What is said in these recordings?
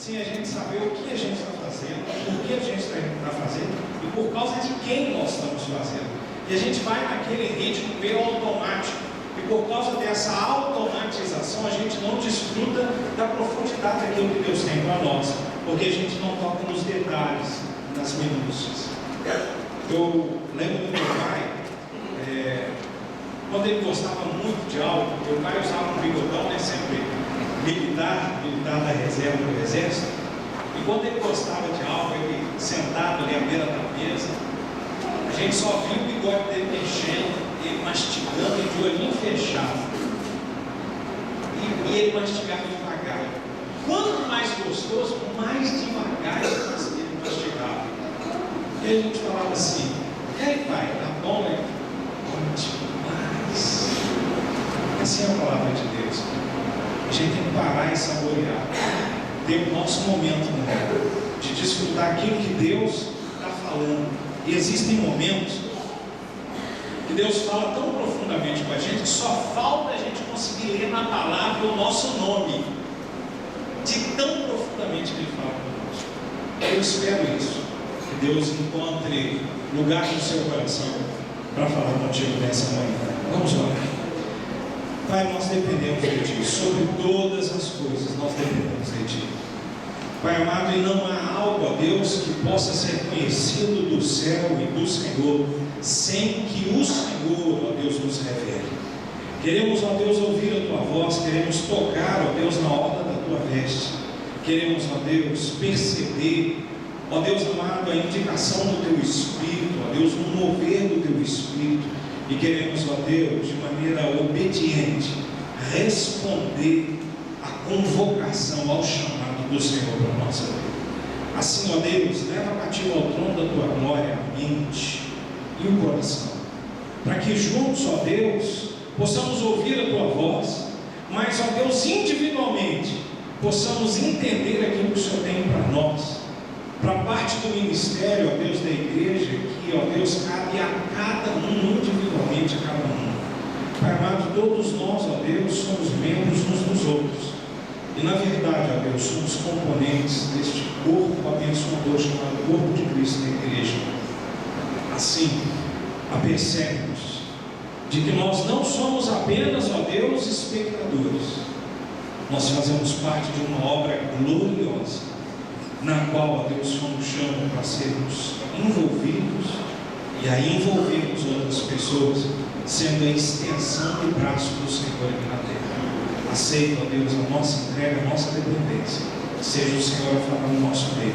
sem a gente saber o que a gente está fazendo, por que a gente está fazendo e por causa de quem nós estamos fazendo. E a gente vai naquele ritmo meio automático. E por causa dessa automatização, a gente não desfruta da profundidade daquilo que Deus tem para nós, porque a gente não toca nos detalhes, nas minúcias. Eu lembro do meu pai, quando ele gostava muito de algo, meu pai usava um bigodão, né, sempre militar da reserva do exército, e quando ele gostava de algo, ele sentado ali à beira da mesa, a gente só viu o bigode dele mexendo, ele mastigando e de olhinho fechado, e ele mastigava devagar. Quanto mais gostoso, mais devagar ele mastigava. E a gente falava assim: e aí, pai, tá bom, né? Ótimo, mas assim é a palavra de Deus. A gente tem que parar e saborear, ter o nosso momento, né, de desfrutar aquilo que Deus está falando. E existem momentos que Deus fala tão profundamente com a gente que só falta a gente conseguir ler na palavra o nosso nome, de tão profundamente que Ele fala conosco. Eu espero isso, que Deus encontre lugar no seu coração para falar contigo nessa manhã. Vamos lá. Pai, nós dependemos de Ti, sobre todas as coisas nós dependemos de Ti. Pai amado, e não há algo, ó Deus, que possa ser conhecido do céu e do Senhor, sem que o Senhor, ó Deus, nos revele. Queremos, ó Deus, ouvir a Tua voz, queremos tocar, ó Deus, na orla da Tua veste, queremos, ó Deus, perceber, ó Deus amado, a indicação do Teu Espírito, ó Deus, o mover do Teu Espírito, e queremos, ó Deus, de maneira obediente, responder à convocação, ao chamado do Senhor para a nossa vida. Assim, ó Deus, leva cativo ao trono da Tua glória a mente e o coração, para que juntos, ó Deus, possamos ouvir a Tua voz, mas, ó Deus, individualmente, possamos entender aquilo que o Senhor tem para nós, para parte do ministério, ó Deus, da igreja, que, ó Deus, cabe a cada um, individualmente a cada um. Pai amado, todos nós, ó Deus, somos membros uns dos outros, e na verdade, ó Deus, somos componentes deste corpo abençoador chamado Corpo de Cristo da igreja. Assim, apercebe-nos de que nós não somos apenas, ó Deus, espectadores. Nós fazemos parte de uma obra gloriosa, na qual, ó Deus, o Senhor nos chama para sermos envolvidos e a envolvermos outras pessoas, sendo a extensão do braço do Senhor aqui na terra. Aceita, ó Deus, a nossa entrega, a nossa dependência. Seja o Senhor a falar no nosso meio.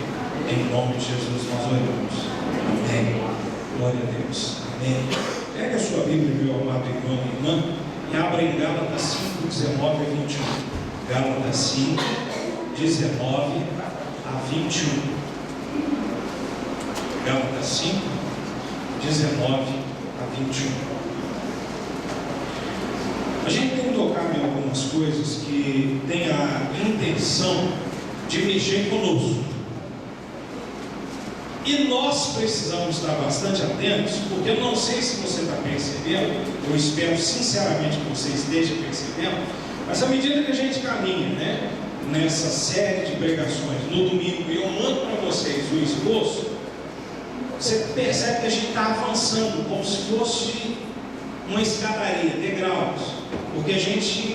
Em nome de Jesus nós oramos. Amém. Glória a Deus. Amém. Pega a sua Bíblia, meu amado irmão e irmã, e abra em Gálatas 5, 19 a 21. Gálatas 5, 19 a 21. Gálatas 5, 19 a 21. A gente tem tocado em algumas coisas que tem a intenção de mexer conosco. E nós precisamos estar bastante atentos, porque eu não sei se você está percebendo, eu espero sinceramente que você esteja percebendo, mas à medida que a gente caminha, né, nessa série de pregações, no domingo, e eu mando para vocês o esboço, você percebe que a gente está avançando, como se fosse uma escadaria, degraus, porque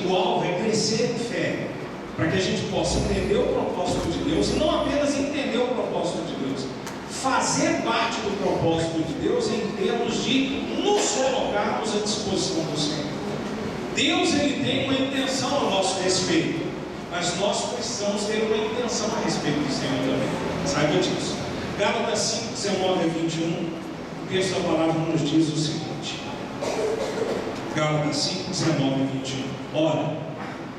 o alvo é crescer em fé, para que a gente possa entender o propósito de Deus, e não apenas entender o propósito de Deus, fazer parte do propósito de Deus em termos de nos colocarmos à disposição do Senhor. Deus, Ele tem uma intenção a nosso respeito, mas nós precisamos ter uma intenção a respeito do Senhor também, saiba disso. Gálatas 5, 19 a 21, o texto da palavra nos diz o seguinte: Gálatas 5, 19 a 21. Ora,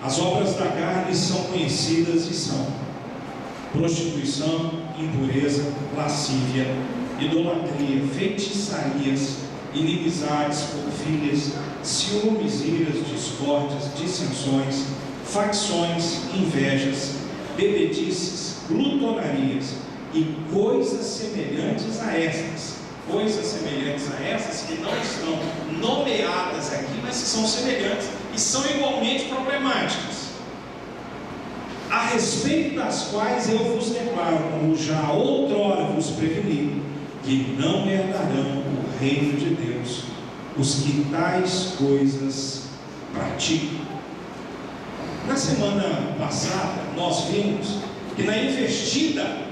as obras da carne são conhecidas e são prostituição, impureza, lascívia, idolatria, feitiçarias, inimizades, porfírias, ciúmes, iras, discórdias, dissensões, facções, invejas, bebedices, glutonarias e coisas semelhantes a estas. Coisas semelhantes a essas que não estão nomeadas aqui, mas que são semelhantes e são igualmente problemáticas. a respeito das quais eu vos declaro, como já outrora vos preveni, que não herdarão o reino de Deus os que tais coisas praticam. Na semana passada, nós vimos que na investida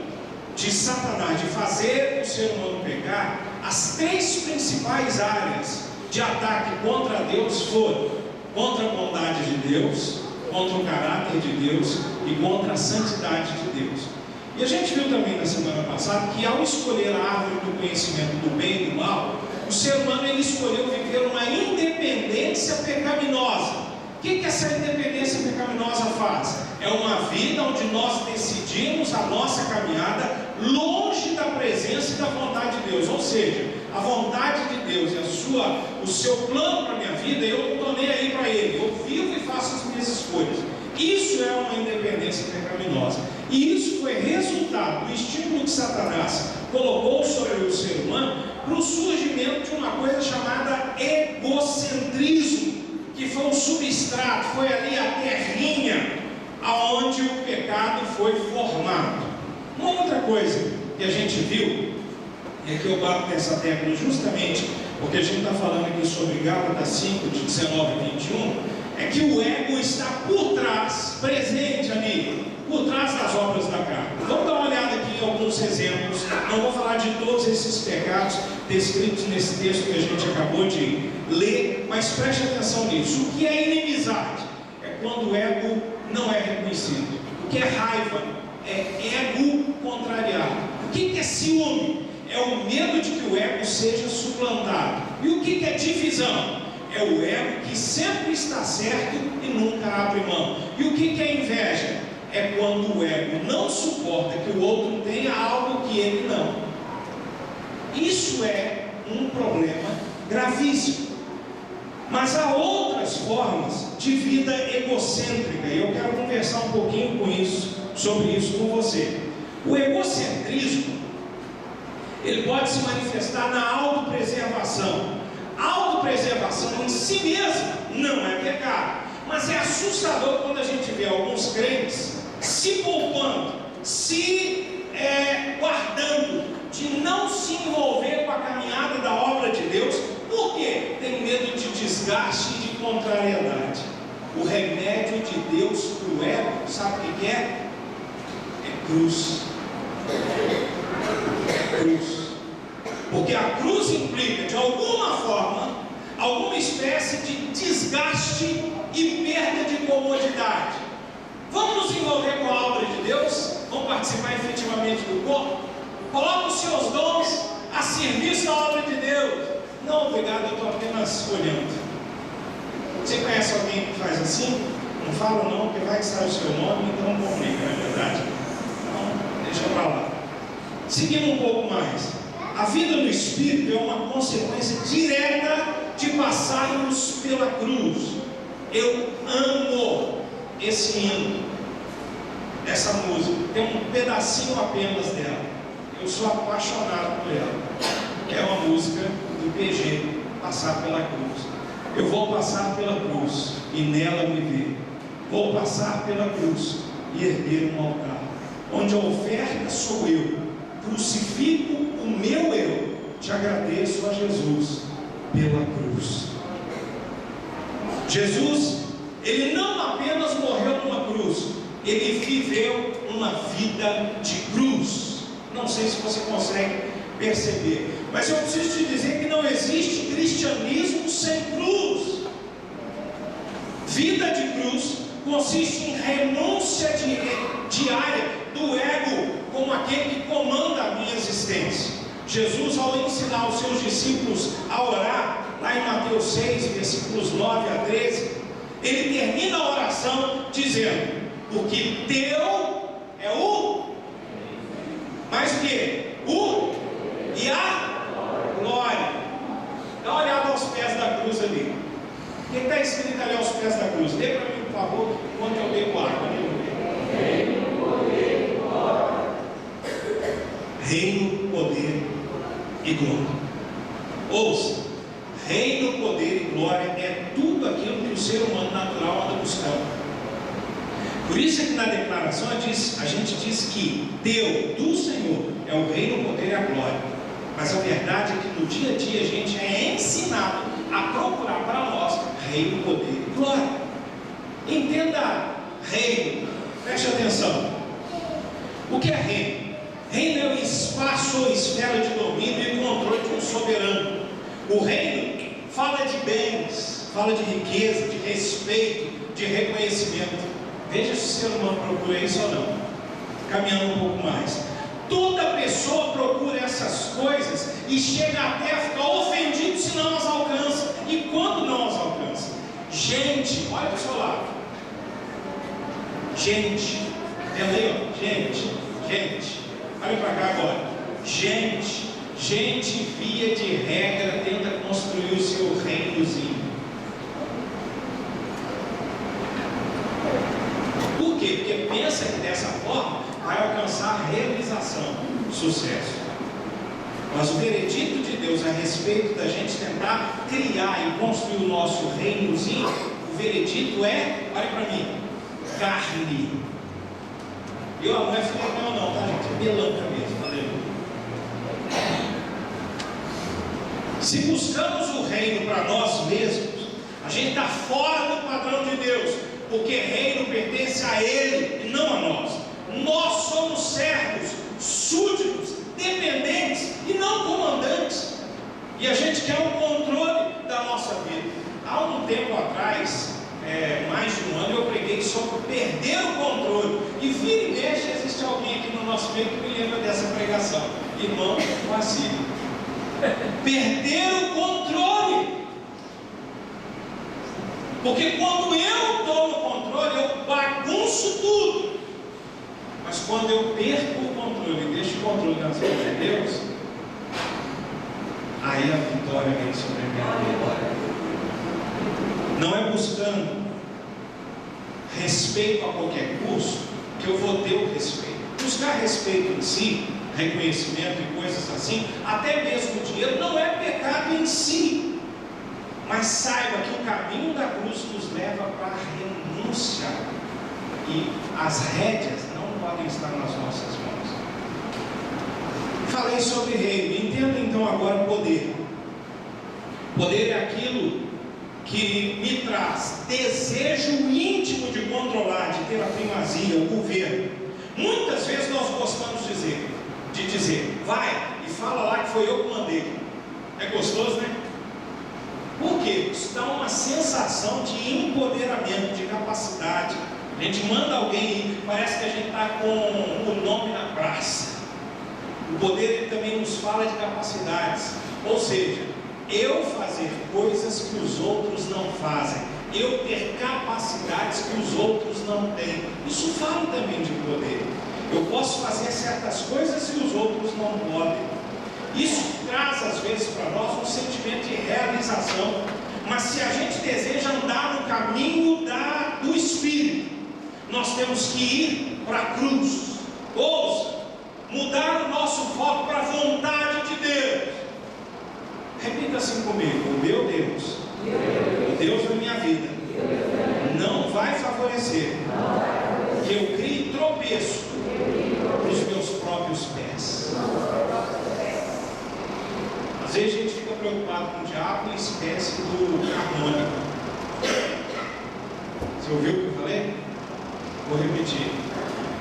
de Satanás de fazer o ser humano pecar, as três principais áreas de ataque contra Deus foram contra a bondade de Deus, contra o caráter de Deus e contra a santidade de Deus. E a gente viu também na semana passada que ao escolher a árvore do conhecimento do bem e do mal, o ser humano ele escolheu viver uma independência pecaminosa. O que essa independência pecaminosa faz? É uma vida onde nós decidimos a nossa caminhada longe da presença e da vontade de Deus. Ou seja, a vontade de Deus e o seu plano para a minha vida, eu não estou nem aí para ele. Eu vivo e faço as minhas escolhas. Isso é uma independência pecaminosa. E isso foi resultado do estímulo que Satanás colocou sobre o ser humano para o surgimento de uma coisa chamada egocentrismo, que foi um substrato, foi ali a terrinha aonde o pecado foi formado. Uma outra coisa que a gente viu, é que eu bato nessa tecla justamente porque a gente está falando aqui sobre Gálatas 5, de 19 e 21, é que o ego está por trás, presente ali, por trás das obras da carne. Vamos dar uma olhada aqui em alguns exemplos. Não vou falar de todos esses pecados descritos nesse texto que a gente acabou de ler, mas preste atenção nisso. O que é inimizade? É quando o ego não é reconhecido. O que é raiva? É ego contrariado. O que é ciúme? É o medo de que o ego seja suplantado. E o que é divisão? É o ego que sempre está certo e nunca abre mão. E o que é inveja? É quando o ego não suporta que o outro tenha algo que ele não. Isso é um problema gravíssimo. Mas há outras formas de vida egocêntrica, e eu quero conversar um pouquinho sobre isso com você. O egocentrismo, ele pode se manifestar na autopreservação. A autopreservação em si mesma não é pecado, mas é assustador quando a gente vê alguns crentes se poupando, se guardando de não se envolver com a caminhada da obra de Deus. Por quê? Tem medo de desgaste e de contrariedade. O remédio de Deus para o ego, sabe o que é? É cruz. Cruz. Porque a cruz implica, de alguma forma, alguma espécie de desgaste e perda de comodidade. Vamos nos envolver com a obra de Deus? Vamos participar efetivamente do corpo? Coloque os seus dons a serviço da obra de Deus. Não, obrigado, eu estou apenas olhando. Você conhece alguém que faz assim? Não fala não, porque vai que sai o seu nome, então não complica, não é verdade? Então, deixa para lá. Seguindo um pouco mais. A vida no Espírito é uma consequência direta de passarmos pela cruz. Eu amo esse hino, essa música. Tem um pedacinho apenas dela. Eu sou apaixonado por ela. É uma música do PG, Passar pela Cruz. Eu vou passar pela cruz e nela me ver. Vou passar pela cruz e erguer um altar, onde a oferta sou eu. Crucifico o meu eu. Te agradeço a Jesus pela cruz. Jesus, ele não apenas morreu numa cruz, ele viveu uma vida de cruz. Não sei se você consegue perceber, mas eu preciso te dizer que não existe cristianismo sem cruz. Vida de cruz consiste em renúncia diária do ego como aquele que comanda a minha existência. Jesus, ao ensinar os seus discípulos a orar, lá em Mateus 6, versículos 9 a 13, ele termina a oração dizendo: porque teu é o, mais o que? O e a glória. Dá uma olhada aos pés da cruz ali. O que está escrito ali aos pés da cruz? Dê para mim, por favor, enquanto eu bebo água. Reino, poder e glória. Ouça, reino, poder e glória é tudo aquilo que o ser humano natural anda buscando. Por isso é que na declaração a gente diz que Deus, do Senhor, é o reino, o poder e a glória. Mas a verdade é que no dia a dia a gente é ensinado a procurar para nós reino, poder e glória. Entenda reino, preste atenção. O que é reino? Reino é o espaço ou esfera de domínio e controle de um soberano. O reino fala de bens, fala de riqueza, de respeito, de reconhecimento. Veja se o ser humano procura isso ou não. Caminhando um pouco mais. Toda pessoa procura essas coisas e chega até a ficar ofendido se não as alcança. E quando não as alcança? Gente, olha para o seu lado. Gente, entendeu? Gente, olha para cá agora. Gente, via de regra, tenta construir o seu reinozinho. Por quê? Porque pensa que dessa forma vai alcançar realização, sucesso. Mas o veredito de Deus a respeito da gente tentar criar e construir o nosso reinozinho, o veredito é, olha para mim, carne. E ó, não é filé não, tá gente? É melanca mesmo, aleluia. Se buscamos o reino para nós mesmos, a gente está fora do padrão de Deus, porque reino pertence a Ele e não a nós. Nós somos servos, súditos, dependentes e não comandantes. E a gente quer o controle da nossa vida. Há um tempo atrás, mais de um ano, eu preguei sobre perder o controle. E vira e mexe, existe alguém aqui no nosso meio que me lembra dessa pregação. Irmão Basílio. Perder o controle. Porque quando eu estou no controle, eu bagunço tudo. Mas quando eu perco o controle e deixo o controle nas mãos de Deus, aí a vitória vem sobre a minha vida. Não é buscando respeito a qualquer custo que eu vou ter o respeito. Buscar respeito em si, reconhecimento e coisas assim, até mesmo o dinheiro, não é pecado em si. Mas saiba que o caminho da cruz nos leva para a renúncia. E as rédeas não podem estar nas nossas mãos. Falei sobre reino. Entenda então agora poder. Poder é aquilo que me traz desejo íntimo de controlar, de ter a primazia, o governo. Muitas vezes nós gostamos de dizer, vai e fala lá que foi eu que mandei. É gostoso, né? Por quê? Isso dá uma sensação de empoderamento, de capacidade. A gente manda alguém ir, parece que a gente está com o nome na praça. O poder ele também nos fala de capacidades. Ou seja, eu fazer coisas que os outros não fazem, eu ter capacidades que os outros não têm. Isso fala também de poder. Eu posso fazer certas coisas que os outros não podem. Isso traz às vezes para nós um sentimento de realização. Mas se a gente deseja andar no caminho do Espírito, nós temos que ir para a cruz. Ouça, mudar o nosso foco para a vontade de Deus. Repita assim comigo: o meu Deus, o Deus da minha vida, não vai favorecer que eu crie tropeço para os meus próprios pés. Às vezes a gente fica preocupado com o diabo em espécie do harmônico. Você ouviu o que eu falei? Vou repetir.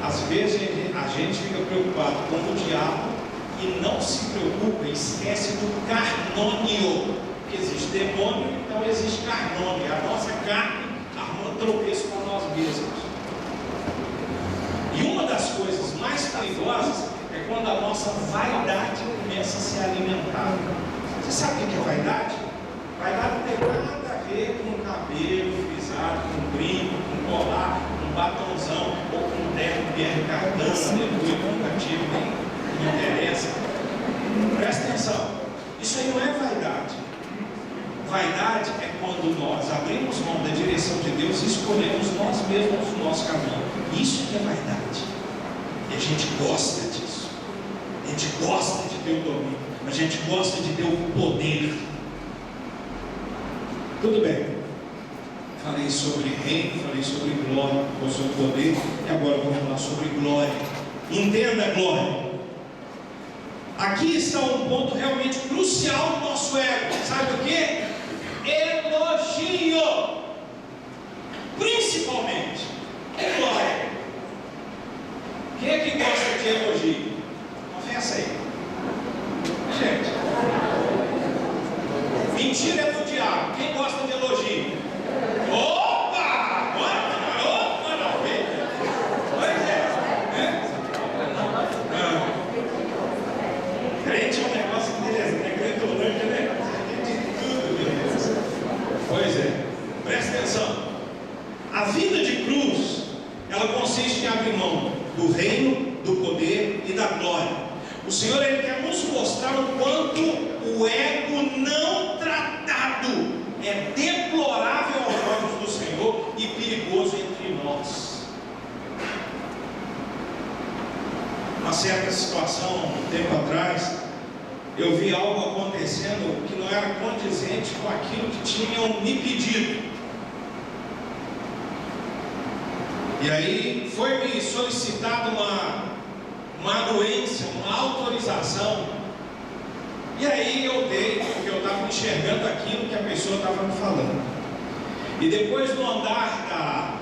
Às vezes a gente fica preocupado com o diabo e não se preocupa e esquece do carnônio. Porque existe demônio, então existe carnônio. A nossa carne arruma tropeço para nós mesmos. E uma das coisas mais perigosas é quando a nossa vaidade começa a ser alimentada. Você sabe o que é vaidade? Vaidade não tem nada a ver com cabelo frisado, com brinco, com colar, com batonzão, ou com terno Pierre Cardin, aleluia, nunca tive, nem me interessa. Presta atenção, isso aí não é vaidade. Vaidade é quando nós abrimos mão da direção de Deus e escolhemos nós mesmos o nosso caminho. Isso que é vaidade. E a gente gosta disso. A gente gosta de ter o domínio. A gente gosta de ter o poder. Tudo bem. Falei sobre reino, falei sobre glória, ou sobre poder, e agora eu vou falar sobre glória. Entenda a glória. Aqui está um ponto realmente crucial do nosso ego. Sabe o que? Elogio. Principalmente glória. Quem é que gosta de elogio? Confessa aí. Gente, mentira é do diabo. Quem gosta de elogio? Opa! Opa! Não, pois é. Crente é um negócio interessante, é gritolante, né? Pois é. Presta atenção. A vida de cruz, ela consiste em abrir mão do reino, do poder e da glória. O Senhor, Ele quer nos mostrar o quanto o ego não tratado é deplorável aos olhos do Senhor e perigoso entre nós. Uma certa situação, um tempo atrás, eu vi algo acontecendo que não era condizente com aquilo que tinham me pedido. E aí foi me solicitada uma anuência, uma autorização. E aí eu dei, porque eu estava enxergando aquilo que a pessoa estava me falando. E depois do andar da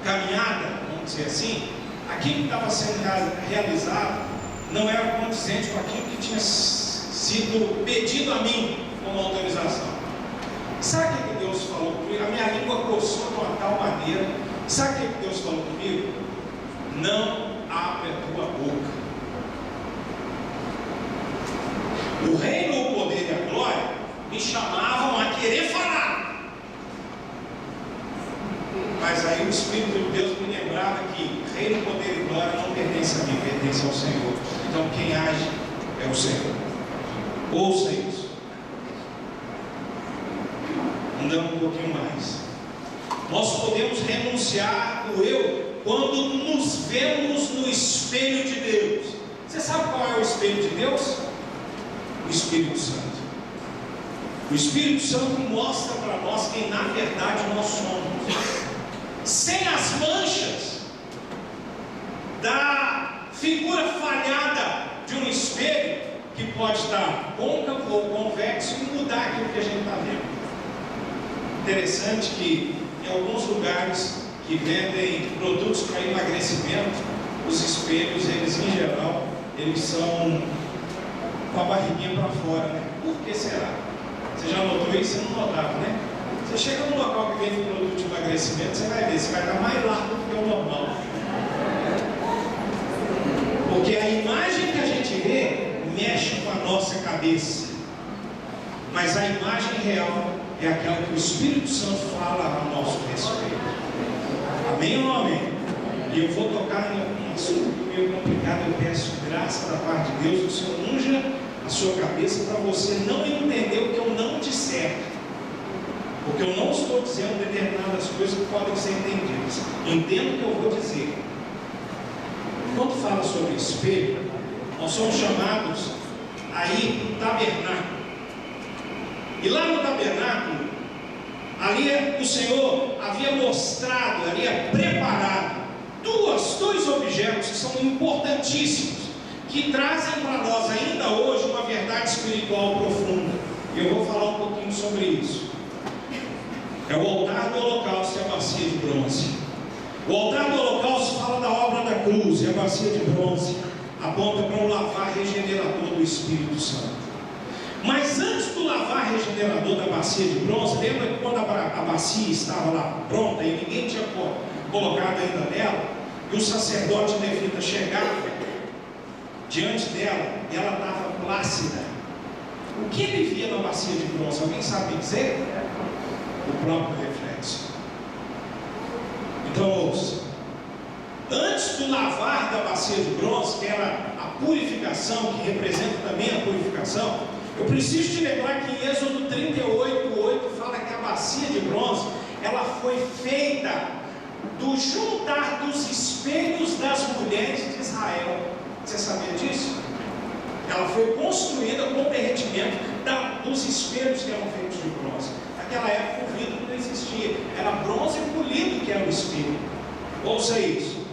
caminhada, vamos dizer assim, aquilo que estava sendo realizado não era condizente com aquilo que tinha sido pedido a mim como autorização. Sabe o que Deus falou comigo? A minha língua coçou de uma tal maneira. Sabe o que Deus falou comigo? Não abre a tua boca. O reino, o poder e a glória me chamavam a querer falar. Mas aí o Espírito de Deus me lembrava que reino, poder e glória não pertence a mim, pertence ao Senhor. Então quem age é o Senhor. Ouça isso. Andando um pouquinho mais. Nós podemos renunciar ao eu quando nos vemos no espelho de Deus. Você sabe qual é o espelho de Deus? O Espírito Santo. O Espírito Santo mostra para nós quem na verdade nós somos, sem as manchas da figura falhada de um espelho que pode estar côncavo ou convexo e mudar aquilo que a gente está vendo. Interessante que em alguns lugares que vendem produtos para emagrecimento, os espelhos, eles em geral, eles são com a barriguinha para fora, né? Por que será? Você já notou isso? Você não notava, né? Você chega num local que vende produto de emagrecimento, você vai ver, você vai estar mais largo do que o normal. Porque a imagem que a gente vê mexe com a nossa cabeça. Mas a imagem real é aquela que o Espírito Santo fala a nosso respeito. Amém ou não amém? E eu vou tocar em um assunto meio complicado. Eu peço graça da parte de Deus. O Senhor unja a sua cabeça para você não entender o que eu não disser. Porque eu não estou dizendo determinadas coisas que podem ser entendidas. Entenda o que eu vou dizer. Quando fala sobre espelho, nós somos chamados a ir para o tabernáculo. E lá no tabernáculo, ali o Senhor havia mostrado, havia preparado dois objetos que são importantíssimos, que trazem para nós ainda hoje uma verdade espiritual profunda. E eu vou falar um pouquinho sobre isso. É o altar do holocausto e a bacia de bronze. O altar do holocausto fala da obra da cruz, e a bacia de bronze aponta para o lavar regenerador do Espírito Santo. Mas antes do lavar regenerador da bacia de bronze, lembra que quando a bacia estava lá pronta e ninguém tinha colocado ainda nela, e o sacerdote levita chegava diante dela e ela estava plácida. O que ele via na bacia de bronze? Alguém sabe dizer? O próprio reflexo. Então ouça. Antes do lavar da bacia de bronze, que era a purificação, que representa também a purificação, eu preciso te lembrar que em Êxodo 38:8 fala que a bacia de bronze, ela foi feita do juntar dos espelhos das mulheres de Israel. Você sabia disso? Ela foi construída com o derretimento dos espelhos que eram feitos de bronze. naquela época o vidro não existia, era bronze polido que era o espelho. Ouça isso.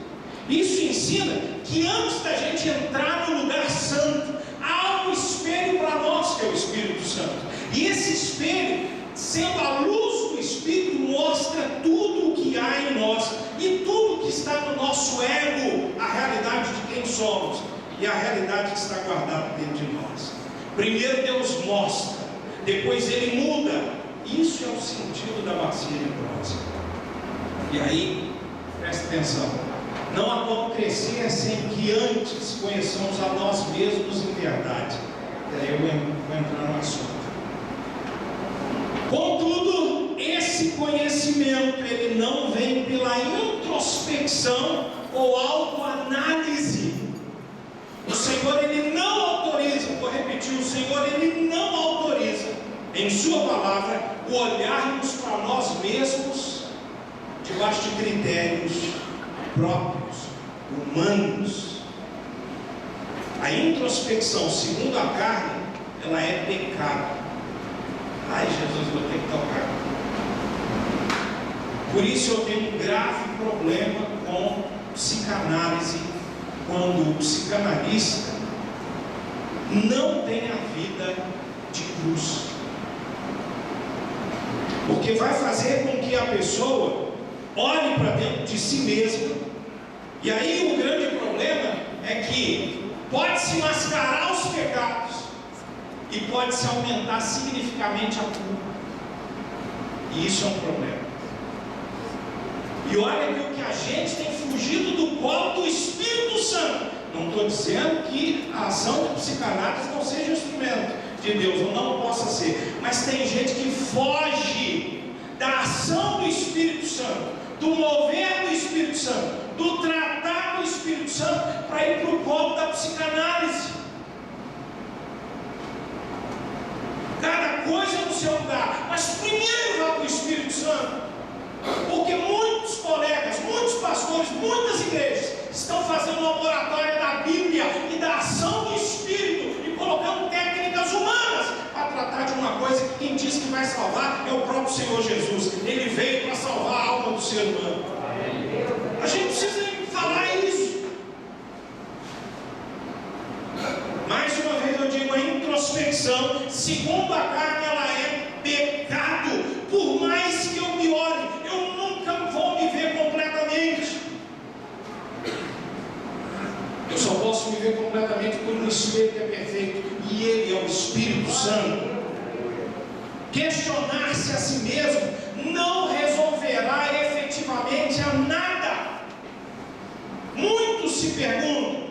Isso ensina que antes da gente entrar no lugar santo, há um espelho para nós, que é o Espírito Santo. E esse espelho, sendo a luz do Espírito, mostra tudo o que há em nós e tudo que está no nosso ego, a realidade de quem somos e a realidade que está guardada dentro de nós. Primeiro Deus mostra, depois Ele muda. Isso é o sentido da bacia de bronze. E aí, presta atenção, não há como crescer sem que antes conheçamos a nós mesmos em verdade. E aí eu vou entrar no assunto. Contudo, esse conhecimento, ele não vem pela introspecção ou autoanálise. O Senhor, Ele não autoriza, vou repetir, o Senhor, Ele não autoriza, em Sua palavra, o olharmos para nós mesmos, debaixo de critérios próprios, humanos. A introspecção, segundo a carne, ela é pecado. Ai, Jesus, vou ter que tocar. Por isso eu tenho um grave problema com psicanálise, quando o psicanalista não tem a vida de cruz, porque vai fazer com que a pessoa olhe para dentro de si mesma, e aí o grande problema é que pode-se mascarar os pecados e pode-se aumentar significativamente a culpa, e isso é um problema. E olha que o que a gente tem fugido do colo do Espírito Santo. Não estou dizendo que a ação de psicanálise não seja instrumento de Deus, ou não possa ser, mas tem gente que foge da ação do Espírito Santo, do mover do Espírito Santo, do tratar do Espírito Santo, para ir para o colo da psicanálise. Cada coisa no seu lugar, mas primeiro vá para o Espírito Santo. Porque muitos colegas, muitos pastores, muitas igrejas estão fazendo um laboratório da Bíblia e da ação do Espírito e colocando técnicas humanas para tratar de uma coisa que quem diz que vai salvar é o próprio Senhor Jesus. Ele veio para salvar a alma do ser humano. A gente precisa falar isso. Mais uma vez eu digo, a introspecção, segundo a carne, ela é pecado. Por mais que eu me olhe, eu nunca vou me ver completamente. Eu só posso me ver completamente por um espelho que é perfeito, e Ele é o Espírito Santo. Questionar-se a si mesmo não resolverá efetivamente a nada. Muitos se perguntam: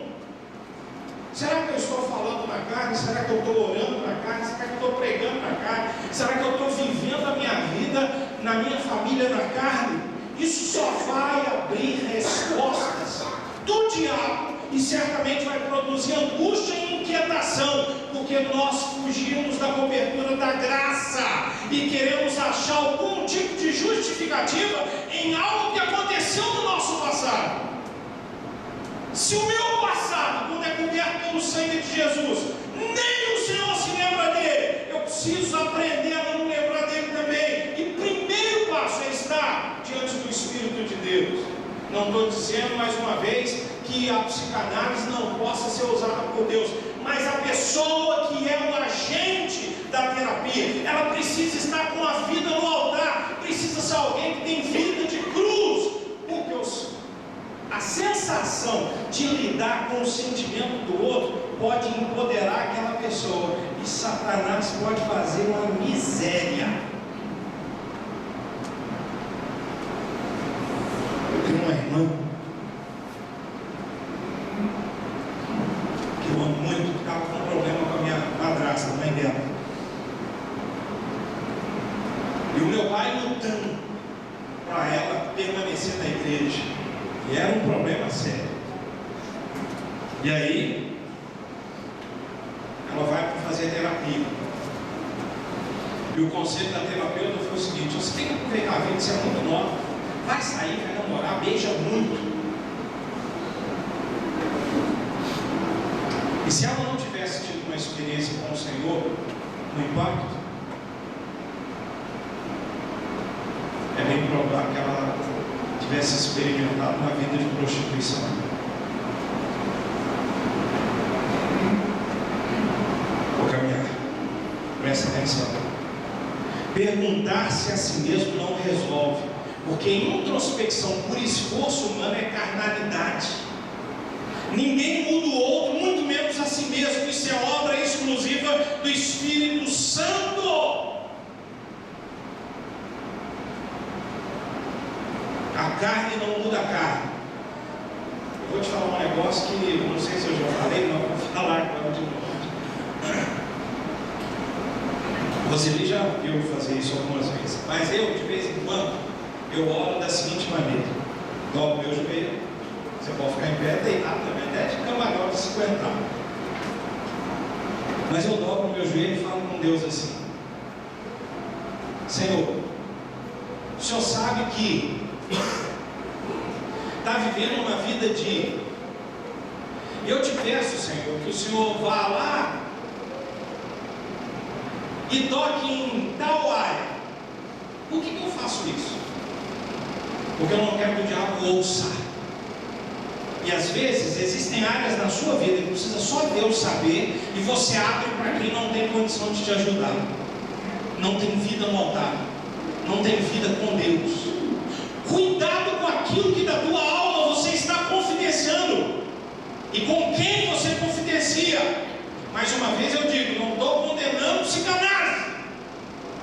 será que eu estou falando na carne? Será que eu estou orando na carne? Será que eu estou pregando na carne? Será que eu estou vivendo a minha vida na minha família na carne? Isso só vai abrir respostas do diabo e certamente vai produzir angústia e inquietação, porque nós fugimos da cobertura da graça e queremos achar algum tipo de justificativa em algo que aconteceu no nosso passado. Se o meu passado, quando é coberto pelo sangue de Jesus, nem o Senhor se lembra dele, eu preciso aprender a não lembrar dele também. E primeiro passo é estar diante do Espírito de Deus. Não estou dizendo, mais uma vez, que a psicanálise não possa ser usada por Deus, mas a pessoa que é o agente da terapia, ela precisa estar com a vida no altar, precisa ser alguém que tem vida de cruz, porque a sensação de lidar com o sentimento do outro pode empoderar aquela pessoa, e Satanás pode fazer uma miséria. Eu tenho uma irmã que eu amo muito, que estava com um problema com a minha madrasta, a mãe dela, e o meu pai lutando para ela permanecer na igreja. E era um problema sério. E aí, ela vai para fazer terapia. E o conselho da terapeuta foi o seguinte: você tem que aproveitar a vida, você é muito nova, vai sair, vai namorar, beija muito. E se ela não tivesse tido uma experiência com o Senhor, no impacto, provável que ela tivesse experimentado uma vida de prostituição. Vou caminhar. Presta atenção. Perguntar-se a si mesmo não resolve, porque introspecção por esforço humano é carnalidade. Ninguém muda o outro, muito menos a si mesmo. Isso é obra exclusiva do Espírito Santo. A carne não muda a carne. Eu vou te falar um negócio que não sei se eu já falei, mas vou falar agora de novo. Roseli já viu fazer isso algumas vezes, mas eu, de vez em quando, eu oro da seguinte maneira: dobro meu joelho, você pode ficar em pé, deitado também, até de cambalhota, 50. Mas eu dobro meu joelho e falo com Deus assim: Senhor, o Senhor sabe que está vivendo uma vida de... Eu te peço, Senhor, que o Senhor vá lá e toque em tal área. Por que eu faço isso? Porque eu não quero que o diabo ouça. E às vezes existem áreas na sua vida que precisa só Deus saber, e você abre para quem não tem condição de te ajudar. Não tem vida no altar, não tem vida com Deus. Cuidado com aquilo que da tua alma você está confidenciando e com quem você confidencia. Mais uma vez eu digo, não estou condenando psicanálise,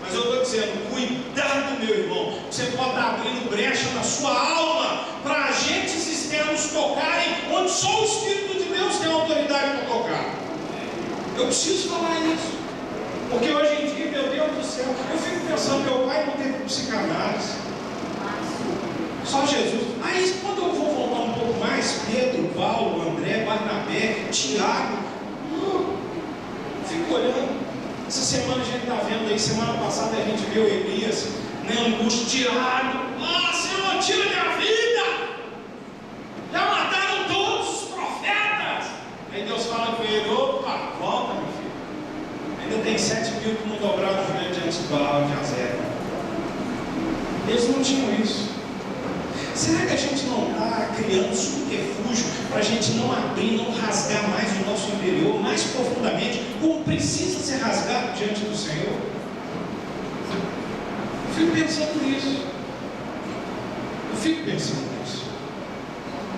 mas eu estou dizendo, cuidado, meu irmão. Você pode estar abrindo brecha na sua alma para agentes externos tocarem onde só o Espírito de Deus tem autoridade para tocar. Eu preciso falar isso, porque hoje em dia, meu Deus do céu, eu fico pensando, meu pai não teve psicanálise, só Jesus. Aí quando eu vou voltar um pouco mais, Pedro, Paulo, André, Barnabé, Tiago, fico olhando. Essa semana a gente está vendo aí, semana passada a gente viu Elias, angustiado. Senhor, tira minha vida, já mataram todos os profetas. Aí Deus fala com ele: opa, volta, meu filho, ainda tem 7.000 que não dobraram o joelho diante do Baal de Azera. Eles não tinham isso. Será que a gente não está criando subterfúgio para a gente não abrir, não rasgar mais o nosso interior, mais profundamente, como precisa ser rasgado diante do Senhor? Eu fico pensando nisso.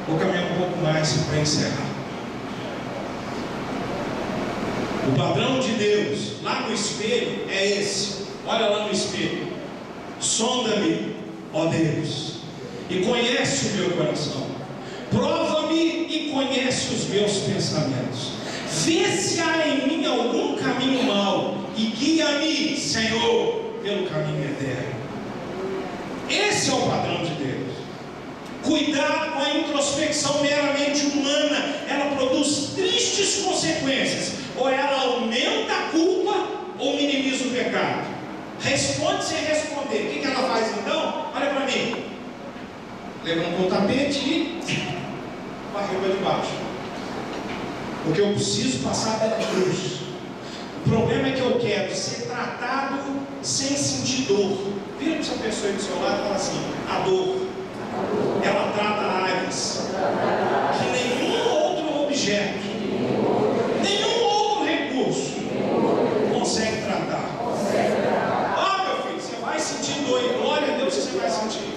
Vou caminhar um pouco mais para encerrar. O padrão de Deus lá no espelho é esse. Olha lá no espelho: sonda-me, ó Deus, e conhece o meu coração, prova-me e conhece os meus pensamentos, vê se há em mim algum caminho mau e guia-me, Senhor, pelo caminho eterno. Esse é o padrão de Deus. Cuidado com a introspecção meramente humana. Ela produz tristes consequências. Ou ela aumenta a culpa ou minimiza o pecado. Responde sem responder. O que ela faz então? Olha para mim. Levantou o tapete e varreu para debaixo. Porque eu preciso passar pela cruz. O problema é que eu quero ser tratado sem sentir dor. Vira para essa pessoa aí do seu lado e fala assim: a dor, ela trata áreas que nenhum outro objeto, nenhum outro recurso consegue tratar. Meu filho, você vai sentir dor, e glória a Deus que você vai sentir,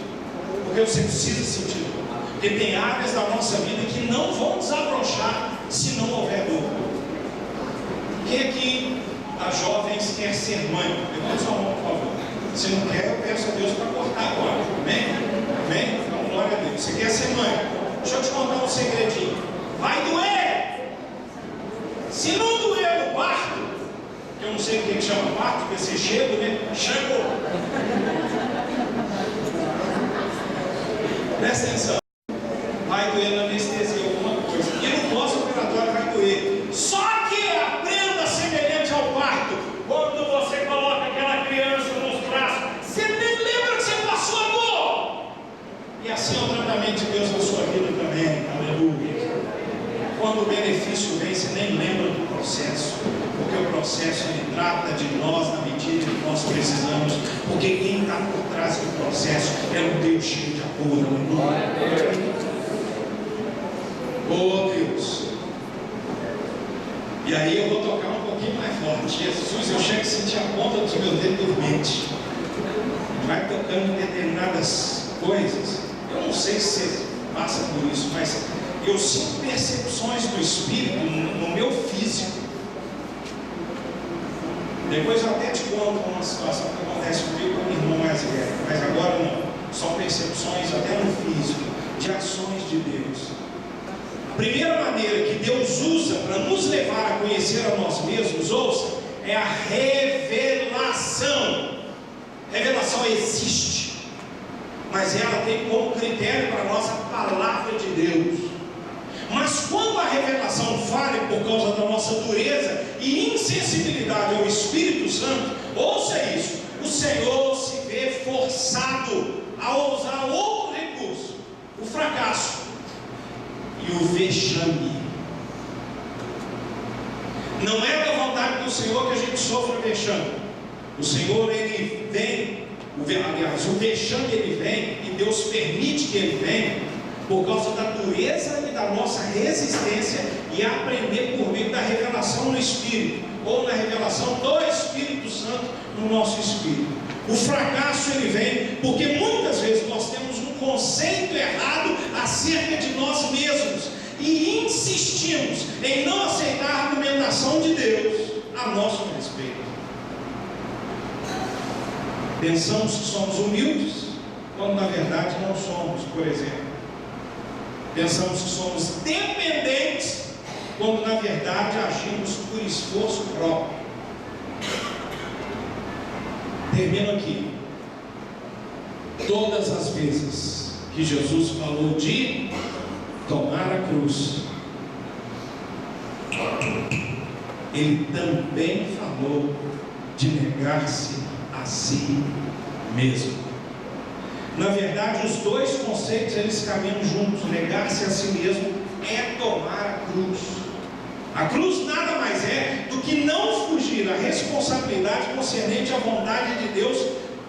porque você precisa sentir dor. Porque tem áreas da nossa vida que não vão desabrochar se não houver dor. Quem aqui das jovens quer ser mãe? Levante sua mão, por favor. Se não quer, eu peço a Deus para cortar agora. Amém? Amém? Então, glória a Deus. Você quer ser mãe? Deixa eu te contar um segredinho. Vai doer. Se não doer no parto, que eu não sei o que chama parto, porque você chega, né? Chegou. Presta atenção. Vai doer na anestesia alguma coisa. E no pós-operatório vai doer. Só que aprenda semelhante ao parto. Quando você coloca aquela criança nos braços, você nem lembra que você passou a dor. E assim é o tratamento de Deus na sua vida também. Aleluia. Quando o benefício vem, você nem lembra do processo. Porque o processo ele trata de nós na medida que nós precisamos. Porque Porque quem está por trás do processo é um Deus cheio de amor. Oh Deus. E aí eu vou tocar um pouquinho mais forte. Jesus, eu chego a sentir a ponta dos meus dedos dormente. Vai tocando determinadas coisas. Eu não sei se você passa por isso, mas eu sinto percepções do Espírito no meu físico. Depois eu até te conto uma situação que acontece comigo com o irmão mais velho, mas agora não. São percepções até no físico, de ações de Deus. A primeira maneira que Deus usa para nos levar a conhecer a nós mesmos, ouça, é a revelação. Revelação existe, mas ela tem como critério para nós a palavra de Deus. Mas quando a revelação falha por causa da nossa dureza e insensibilidade ao Espírito Santo, ouça isso, o Senhor se vê forçado a usar outro recurso, o fracasso e o vexame. Não é da vontade do Senhor que a gente sofra vexame. O Senhor, Ele vem, aliás, o vexame Ele vem, e Deus permite que Ele venha, por causa da dureza e da nossa resistência, e aprender por meio da revelação no Espírito, ou na revelação do Espírito Santo no nosso Espírito. O fracasso ele vem porque muitas vezes nós temos um conceito errado acerca de nós mesmos, e insistimos em não aceitar a argumentação de Deus a nosso respeito. Pensamos que somos humildes, quando na verdade não somos, por exemplo. Pensamos que somos dependentes, quando na verdade agimos por esforço próprio. Termino aqui. Todas as vezes que Jesus falou de tomar a cruz, Ele também falou de negar-se a si mesmo. Na verdade, os dois conceitos eles caminham juntos. Negar-se a si mesmo é tomar a cruz. A cruz nada mais é do que não fugir à responsabilidade concernente à vontade de Deus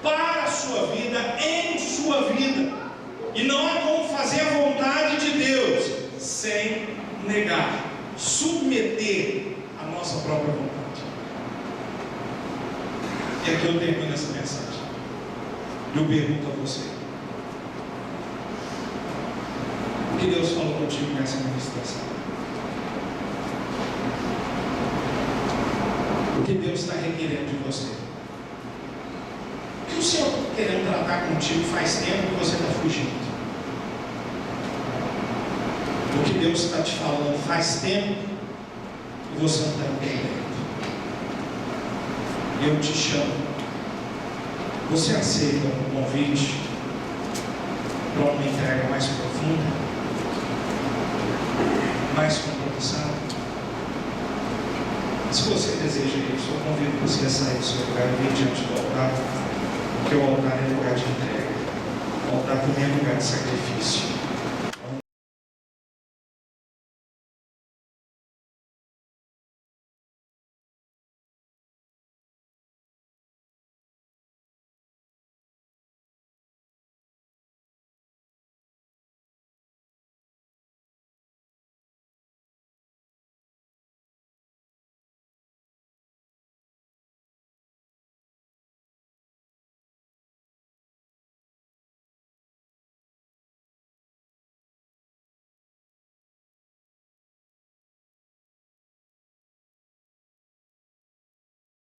para a sua vida, em sua vida. E não há como fazer a vontade de Deus sem negar, submeter a nossa própria vontade. E aqui eu termino essa mensagem. Eu pergunto a você: o que Deus falou contigo nessa ministração? O que Deus está requerendo de você? O que o Senhor está querendo tratar contigo faz tempo que você está fugindo? O que Deus está te falando faz tempo que você não está entendendo? Eu te chamo. Você aceita um convite para uma entrega mais profunda, mais compromissada? Se você deseja isso, eu convido você a sair do seu lugar e vir diante do altar, porque o altar é lugar de entrega, o altar também é lugar de sacrifício.